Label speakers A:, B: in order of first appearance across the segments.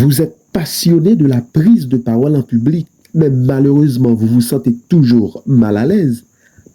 A: Vous êtes passionné de la prise de parole en public, mais malheureusement, vous vous sentez toujours mal à l'aise.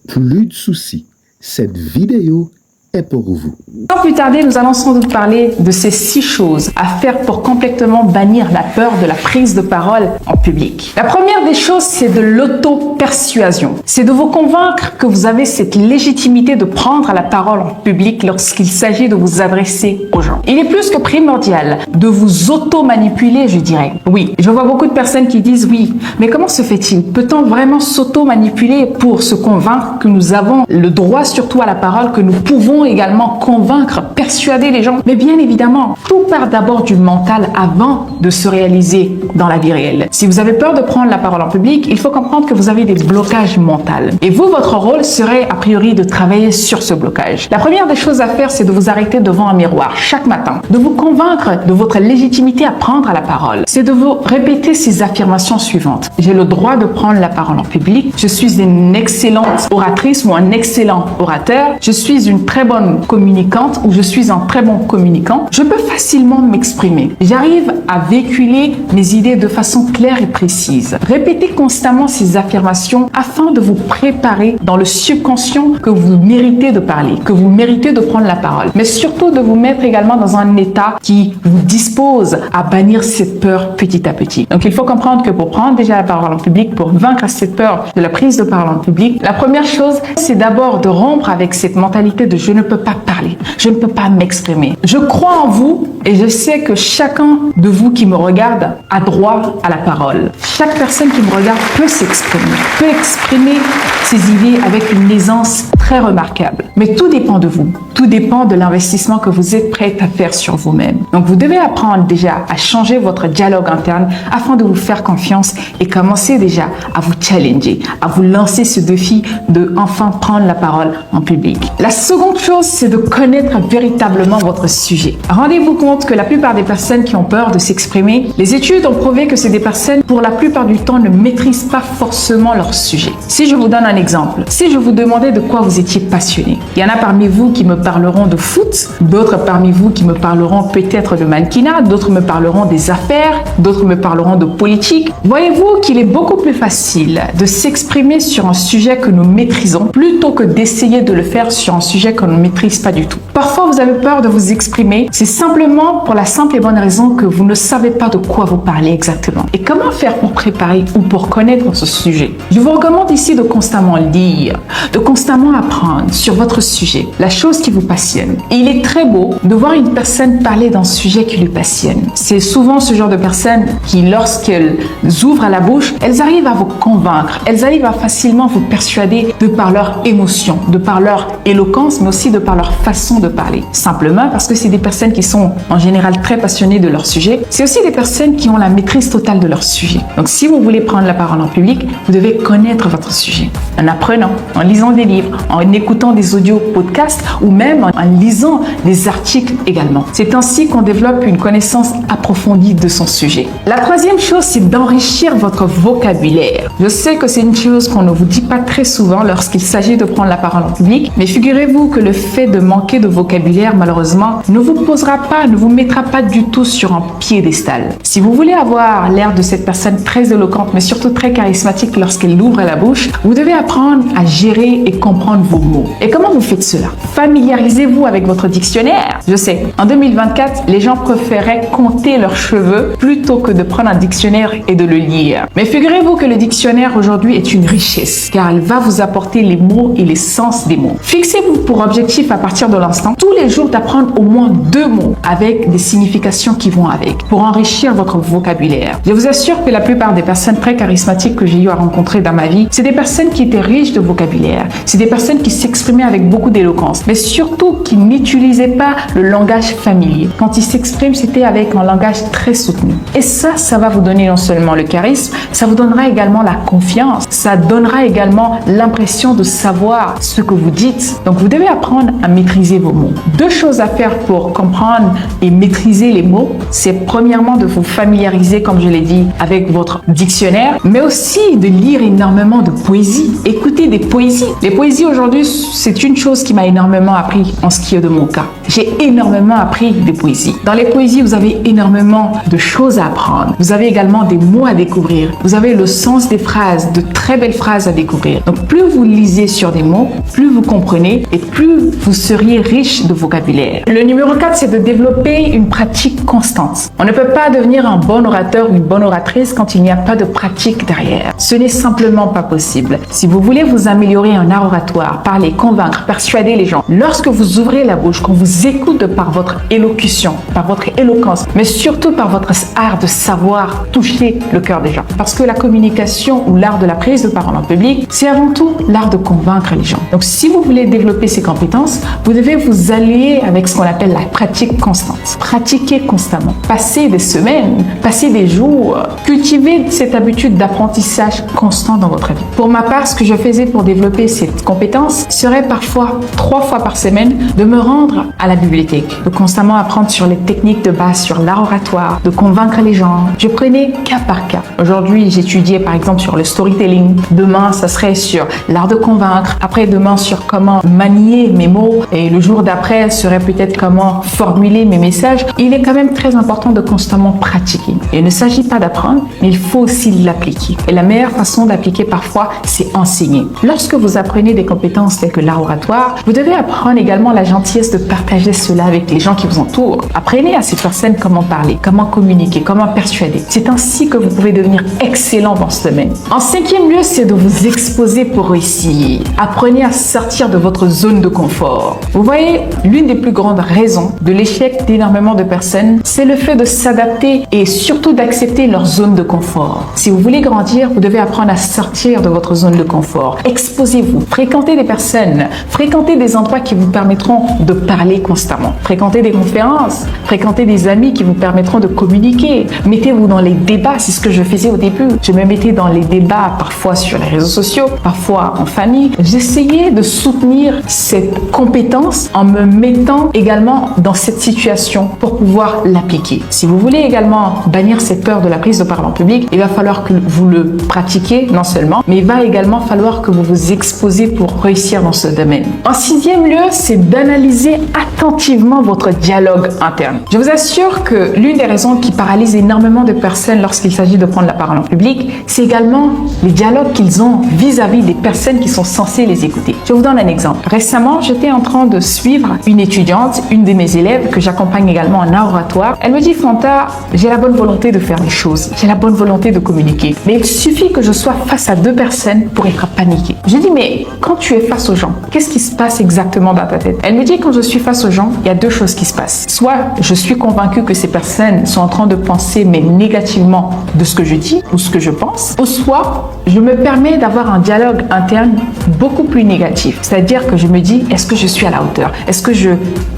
A: Plus de soucis, cette vidéo est pour vous.
B: Sans plus tarder, nous allons sans doute parler de ces 6 choses à faire pour complètement bannir la peur de la prise de parole en public. La première des choses, c'est de l'auto-persuasion. C'est de vous convaincre que vous avez cette légitimité de prendre la parole en public lorsqu'il s'agit de vous adresser aux gens. Il est plus que primordial de vous auto-manipuler, je dirais. Oui, je vois beaucoup de personnes qui disent oui, mais comment se fait-il? Peut-on vraiment s'auto-manipuler pour se convaincre que nous avons le droit surtout à la parole, que nous pouvons également convaincre, persuader les gens? Mais bien évidemment, tout part d'abord du mental avant de se réaliser dans la vie réelle. Si vous avez peur de prendre la parole en public, il faut comprendre que vous avez des blocages mentaux. Et vous, votre rôle serait a priori de travailler sur ce blocage. La première des choses à faire, c'est de vous arrêter devant un miroir chaque matin, de vous convaincre de votre légitimité à prendre la parole. C'est de vous répéter ces affirmations suivantes. J'ai le droit de prendre la parole en public. Je suis une excellente oratrice ou un excellent orateur. Je suis une très bonne communicante ou je suis un très bon communicant. Je peux facilement m'exprimer. J'arrive à véhiculer mes idées de façon claire et précise. Répétez constamment ces affirmations afin de vous préparer dans le subconscient que vous méritez de parler, que vous méritez de prendre la parole, mais surtout de vous mettre également dans un état qui vous dispose à bannir cette peur petit à petit. Donc il faut comprendre que pour prendre déjà la parole en public, pour vaincre cette peur de la prise de parole en public, la première chose, c'est d'abord de rompre avec cette mentalité de je ne peux pas parler, je ne peux pas m'exprimer. Je crois en vous et je sais que chacun de vous qui me regarde a droit à la parole. Chaque personne qui me regarde peut s'exprimer, peut exprimer ses idées avec une aisance très remarquable. Mais tout dépend de vous. Tout dépend de l'investissement que vous êtes prêt à faire sur vous-même. Donc vous devez apprendre déjà à changer votre dialogue interne afin de vous faire confiance et commencer déjà à vous challenger, à vous lancer ce défi de enfin prendre la parole en public. La seconde chose, c'est de connaître véritablement votre sujet. Rendez-vous compte que la plupart des personnes qui ont peur de s'exprimer, les études ont prouvé que c'est des personnes, pour la plupart du temps, ne maîtrisent pas forcément leur sujet. Si je vous donne un exemple, si je vous demandais de quoi vous étiez passionné, il y en a parmi vous qui me parleront de foot, d'autres parmi vous qui me parleront peut-être de mannequinat, d'autres me parleront des affaires, d'autres me parleront de politique. Voyez-vous qu'il est beaucoup plus facile de s'exprimer sur un sujet que nous maîtrisons plutôt que d'essayer de le faire sur un sujet qu'on ne maîtrise pas du tout. Parfois, vous avez peur de vous exprimer. C'est simplement pour la simple et bonne raison que vous ne savez pas de quoi vous parlez exactement. Et comment faire pour préparer ou pour connaître ce sujet? Je vous recommande ici de constamment lire, de constamment apprendre sur votre sujet, la chose qui vous passionne. Et il est très beau de voir une personne parler d'un sujet qui lui passionne. C'est souvent ce genre de personnes qui, lorsqu'elles ouvrent la bouche, elles arrivent à vous convaincre, elles arrivent à facilement vous persuader de par leur émotion, de par leur éloquence, mais aussi de par leur façon de parler. Simplement parce que c'est des personnes qui sont en général très passionnées de leur sujet. C'est aussi des personnes qui ont la maîtrise totale de leur sujet. Donc si vous voulez prendre la parole en public, vous devez connaître votre sujet. En apprenant, en lisant des livres, en écoutant des audios podcasts ou même en lisant des articles également. C'est ainsi qu'on développe une connaissance approfondie de son sujet. La troisième chose, c'est d'enrichir votre vocabulaire. Je sais que c'est une chose qu'on ne vous dit pas très souvent lorsqu'il s'agit de prendre la parole en public, mais figurez-vous que le fait de manquer de vocabulaire, malheureusement, ne vous mettra pas du tout sur un piédestal. Si vous voulez avoir l'air de cette personne très éloquente, mais surtout très charismatique lorsqu'elle ouvre la bouche, vous devez apprendre à gérer et comprendre vos mots. Et comment vous faites cela? Familiarisez-vous avec votre dictionnaire. Je sais, en 2024, les gens préféraient compter leurs cheveux plutôt que de prendre un dictionnaire et de le lire. Mais figurez-vous que le dictionnaire aujourd'hui est une richesse, car elle va vous apporter les mots et les sens des mots. Fixez-vous pour objectif à partir de l'instant, tous les jours d'apprendre au moins 2 mots avec des significations qui vont avec, pour enrichir votre vocabulaire. Je vous assure que la plupart des personnes très charismatiques que j'ai eu à rencontrer dans ma vie, c'est des personnes qui étaient riches de vocabulaire, c'est des personnes qui s'exprimaient avec beaucoup d'éloquence, mais surtout qui n'utilisaient pas le langage familier. Quand ils s'expriment, c'était avec un langage très soutenu. Et ça va vous donner non seulement le charisme, ça vous donnera également la confiance, ça donnera également l'impression de savoir ce que vous dites. Donc vous devez apprendre à maîtriser vos mots. 2 choses à faire pour comprendre et maîtriser les mots, c'est premièrement de vous familiariser, comme je l'ai dit, avec votre dictionnaire, mais aussi de lire énormément de poésie. Écoutez des poésies. Les poésies aujourd'hui aujourd'hui, c'est une chose qui m'a énormément appris en ce qui est de mon cas. J'ai énormément appris des poésies. Dans les poésies, vous avez énormément de choses à apprendre. Vous avez également des mots à découvrir. Vous avez le sens des phrases, de très belles phrases à découvrir. Donc, plus vous lisez sur des mots, plus vous comprenez et plus vous seriez riche de vocabulaire. Le numéro 4, c'est de développer une pratique constante. On ne peut pas devenir un bon orateur ou une bonne oratrice quand il n'y a pas de pratique derrière. Ce n'est simplement pas possible. Si vous voulez vous améliorer en art oratoire, parler, convaincre, persuader les gens, lorsque vous ouvrez la bouche, qu'on vous écoute par votre élocution, par votre éloquence, mais surtout par votre art de savoir toucher le cœur des gens. Parce que la communication ou l'art de la prise de parole en public, c'est avant tout l'art de convaincre les gens. Donc, si vous voulez développer ces compétences, vous devez vous allier avec ce qu'on appelle la pratique constante. Pratiquer constamment. Passer des semaines, passer des jours, cultiver cette habitude d'apprentissage constant dans votre vie. Pour ma part, ce que je faisais pour développer cette compétence serait parfois 3 fois par semaine de me rendre à la bibliothèque, de constamment apprendre sur les techniques de base, sur l'art oratoire, de convaincre les gens. Je prenais cas par cas. Aujourd'hui, j'étudiais par exemple sur le storytelling. Demain, ça serait sur l'art de convaincre. Après, demain, sur comment manier mes mots. Et le jour d'après, serait peut-être comment formuler mes messages. Il est quand même très important de constamment pratiquer. Il ne s'agit pas d'apprendre, mais il faut aussi l'appliquer. Et la meilleure façon d'appliquer parfois, c'est enseigner. Lorsque vous apprenez des compétences telles que l'art oratoire, vous devez apprendre également la gentillesse de partager cela avec les gens qui vous entourent. Apprenez à ces personnes comment parler, comment communiquer, comment persuader. C'est ainsi que vous pouvez devenir excellent dans ce domaine. En 5e lieu, c'est de vous exposer pour réussir. Apprenez à sortir de votre zone de confort. Vous voyez, l'une des plus grandes raisons de l'échec d'énormément de personnes, c'est le fait de s'adapter et surtout d'accepter leur zone de confort. Si vous voulez grandir, vous devez apprendre à sortir de votre zone de confort. Exposez-vous, fréquentez des personnes, fréquentez des endroits qui vous permettront de parler constamment. Fréquentez des conférences, fréquentez des amis qui vous permettront de communiquer. Mettez-vous dans les débats, c'est ce que je faisais au début. Je me mettais dans les débats, parfois sur les réseaux sociaux, parfois en famille. J'essayais de soutenir cette compétence en me mettant également dans cette situation pour pouvoir l'appliquer. Si vous voulez également bannir cette peur de la prise de parole en public, il va falloir que vous le pratiquiez non seulement, mais il va également falloir que vous vous exposez pour réussir dans ce domaine. En 6e lieu, c'est d'analyser attentivement votre dialogue interne. Je vous assure que l'une des raisons qui paralyse énormément de personnes lorsqu'il s'agit de prendre la parole en public, c'est également les dialogues qu'ils ont vis-à-vis des personnes qui sont censées les écouter. Je vous donne un exemple. Récemment, j'étais en train de suivre une étudiante, une de mes élèves que j'accompagne également en art oratoire. Elle me dit, Fanta, j'ai la bonne volonté de faire des choses, j'ai la bonne volonté de communiquer, mais il suffit que je sois face à 2 personnes pour être paniquée. Je dis, mais quand tu es face aux gens, qu'est-ce qui se passe exactement dans ta tête? Elle me dit, quand je suis face aux gens, il y a 2 choses qui se passent. Soit je suis convaincue que ces personnes sont en train de penser, mais négativement, de ce que je dis ou ce que je pense, ou soit je me permets d'avoir un dialogue interne beaucoup plus négatif. C'est-à-dire que je me dis, est-ce que je suis à la hauteur? Est-ce que je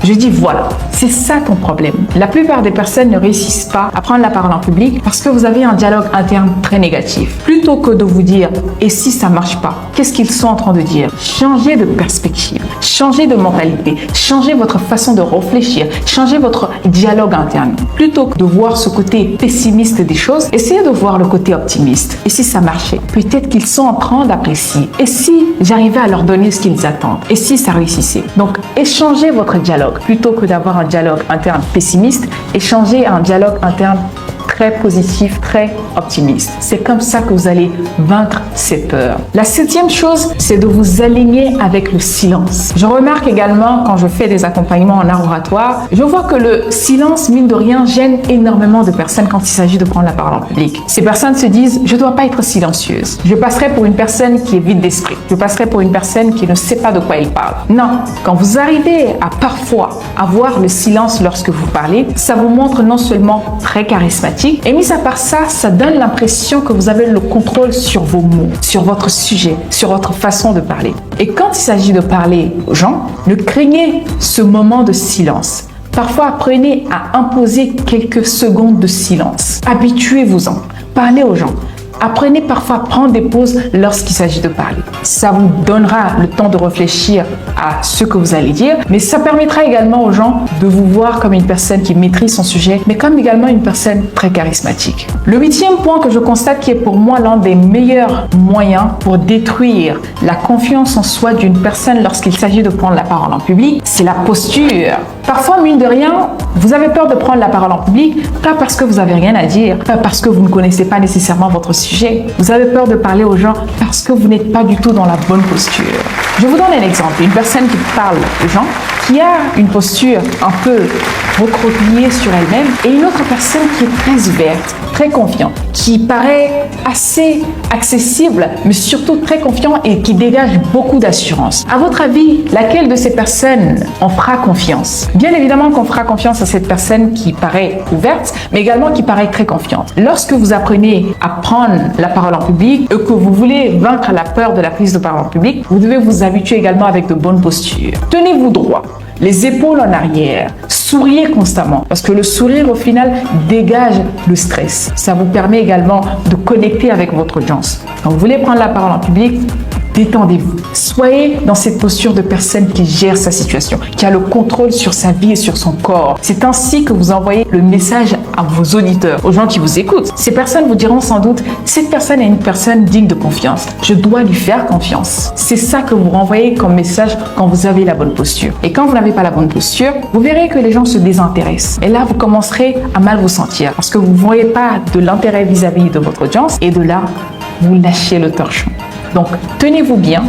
B: dis, voilà, c'est ça ton problème. La plupart des personnes ne réussissent pas à prendre la parole en public parce que vous avez un dialogue interne très négatif. Plutôt que de vous dire, et si ça marche pas, qu'est-ce qu'ils sont en train de dire? Changez de perspective, changez de mentalité, changez votre façon de réfléchir, changez votre dialogue interne. Plutôt que de voir ce côté pessimiste des choses, essayez de voir le côté optimiste. Et si ça marchait, peut-être qu'ils sont en train d'apprécier. Et si j'arrivais à leur donner ce qu'ils attendent? Et si ça réussissait? Donc, échangez votre dialogue. Plutôt que d'avoir un dialogue interne pessimiste, échangez un dialogue interne très positif, très optimiste. C'est comme ça que vous allez vaincre ces peurs. La 7e chose, c'est de vous aligner avec le silence. Je remarque également quand je fais des accompagnements en art oratoire, je vois que le silence, mine de rien, gêne énormément de personnes quand il s'agit de prendre la parole en public. Ces personnes se disent, je ne dois pas être silencieuse. Je passerai pour une personne qui est vide d'esprit. Je passerai pour une personne qui ne sait pas de quoi elle parle. Non, quand vous arrivez à parfois avoir le silence lorsque vous parlez, ça vous montre non seulement très charismatique, et mis à part ça, ça donne l'impression que vous avez le contrôle sur vos mots, sur votre sujet, sur votre façon de parler. Et quand il s'agit de parler aux gens, ne craignez ce moment de silence. Parfois, apprenez à imposer quelques secondes de silence. Habituez-vous-en. Parlez aux gens. Apprenez parfois à prendre des pauses lorsqu'il s'agit de parler. Ça vous donnera le temps de réfléchir à ce que vous allez dire, mais ça permettra également aux gens de vous voir comme une personne qui maîtrise son sujet, mais comme également une personne très charismatique. Le 8e point que je constate qui est pour moi l'un des meilleurs moyens pour détruire la confiance en soi d'une personne lorsqu'il s'agit de prendre la parole en public, c'est la posture. Parfois, mine de rien, vous avez peur de prendre la parole en public, pas parce que vous n'avez rien à dire, pas parce que vous ne connaissez pas nécessairement votre sujet. Vous avez peur de parler aux gens parce que vous n'êtes pas du tout dans la bonne posture. Je vous donne un exemple. Une personne qui parle aux gens, qui a une posture un peu recroquevillée sur elle-même, et une autre personne qui est très ouverte, très confiante, qui paraît assez accessible, mais surtout très confiant et qui dégage beaucoup d'assurance. À votre avis, laquelle de ces personnes en fera confiance? Bien évidemment qu'on fera confiance à cette personne qui paraît ouverte, mais également qui paraît très confiante. Lorsque vous apprenez à prendre la parole en public et que vous voulez vaincre la peur de la prise de parole en public, vous devez vous habituer également avec de bonnes postures. Tenez-vous droit, les épaules en arrière, souriez constamment parce que le sourire au final dégage le stress. Ça vous permet également de connecter avec votre audience. Quand vous voulez prendre la parole en public, détendez-vous. Soyez dans cette posture de personne qui gère sa situation, qui a le contrôle sur sa vie et sur son corps. C'est ainsi que vous envoyez le message à vos auditeurs, aux gens qui vous écoutent. Ces personnes vous diront sans doute, cette personne est une personne digne de confiance. Je dois lui faire confiance. C'est ça que vous renvoyez comme message quand vous avez la bonne posture. Et quand vous n'avez pas la bonne posture, vous verrez que les gens se désintéressent. Et là, vous commencerez à mal vous sentir parce que vous ne voyez pas de l'intérêt vis-à-vis de votre audience et de là, vous lâchez le torchon. Donc, tenez-vous bien,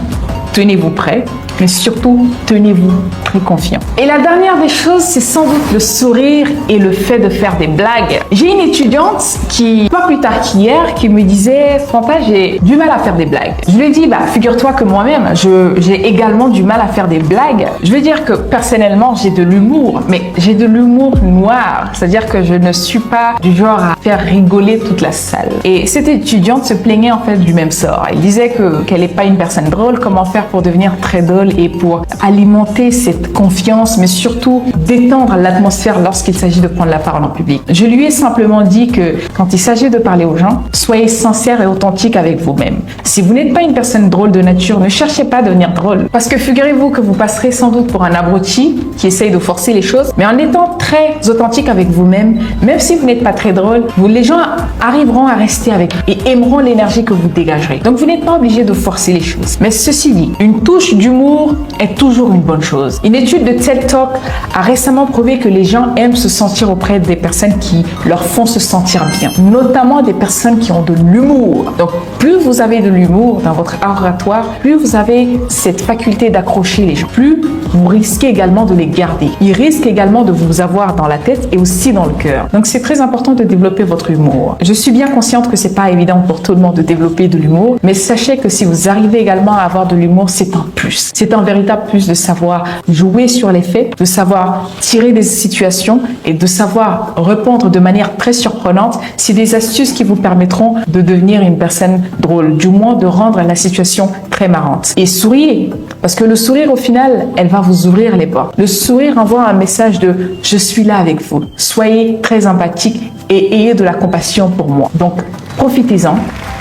B: tenez-vous prêt, mais surtout, tenez-vous très confiant. Et la dernière des choses, c'est sans doute le sourire et le fait de faire des blagues. J'ai une étudiante qui, pas plus tard qu'hier, qui me disait « Fanta, j'ai du mal à faire des blagues. » Je lui ai dit « figure-toi que moi-même, j'ai également du mal à faire des blagues. » Je veux dire que personnellement, j'ai de l'humour, mais j'ai de l'humour noir. C'est-à-dire que je ne suis pas du genre à faire rigoler toute la salle. Et cette étudiante se plaignait en fait du même sort. Elle disait qu'elle n'est pas une personne drôle, comment faire pour devenir très drôle et pour alimenter cette confiance, mais surtout détendre l'atmosphère lorsqu'il s'agit de prendre la parole en public. Je lui ai simplement dit que quand il s'agit de parler aux gens, soyez sincère et authentique avec vous-même. Si vous n'êtes pas une personne drôle de nature, ne cherchez pas à devenir drôle. Parce que figurez-vous que vous passerez sans doute pour un abruti qui essaye de forcer les choses, mais en étant très authentique avec vous-même, même si vous n'êtes pas très drôle, les gens arriveront à rester avec vous et aimeront l'énergie que vous dégagerez. Donc vous n'êtes pas obligé de forcer les choses. Mais ceci dit, une touche d'humour est toujours une bonne chose. Une étude de TED Talk a récemment prouvé que les gens aiment se sentir auprès des personnes qui leur font se sentir bien, notamment des personnes qui ont de l'humour. Donc, plus vous avez de l'humour dans votre oratoire, plus vous avez cette faculté d'accrocher les gens, plus vous risquez également de les garder. Ils risquent également de vous avoir dans la tête et aussi dans le cœur. Donc, c'est très important de développer votre humour. Je suis bien consciente que c'est pas évident pour tout le monde de développer de l'humour, mais sachez que si vous arrivez également à avoir de l'humour, c'est un plus. C'est un véritable plus de savoir jouer sur les faits, de savoir tirer des situations et de savoir répondre de manière très surprenante. C'est des astuces qui vous permettront de devenir une personne drôle, du moins de rendre la situation très marrante. Et souriez, parce que le sourire au final, elle va vous ouvrir les portes. Le sourire envoie un message de « je suis là avec vous ». Soyez très empathique et ayez de la compassion pour moi. Donc, profitez-en.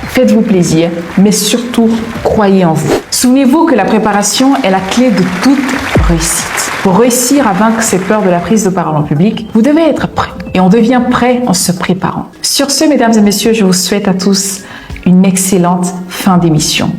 B: Faites-vous plaisir, mais surtout, croyez en vous. Souvenez-vous que la préparation est la clé de toute réussite. Pour réussir à vaincre cette peur de la prise de parole en public, vous devez être prêt. Et on devient prêt en se préparant. Sur ce, mesdames et messieurs, je vous souhaite à tous une excellente fin d'émission.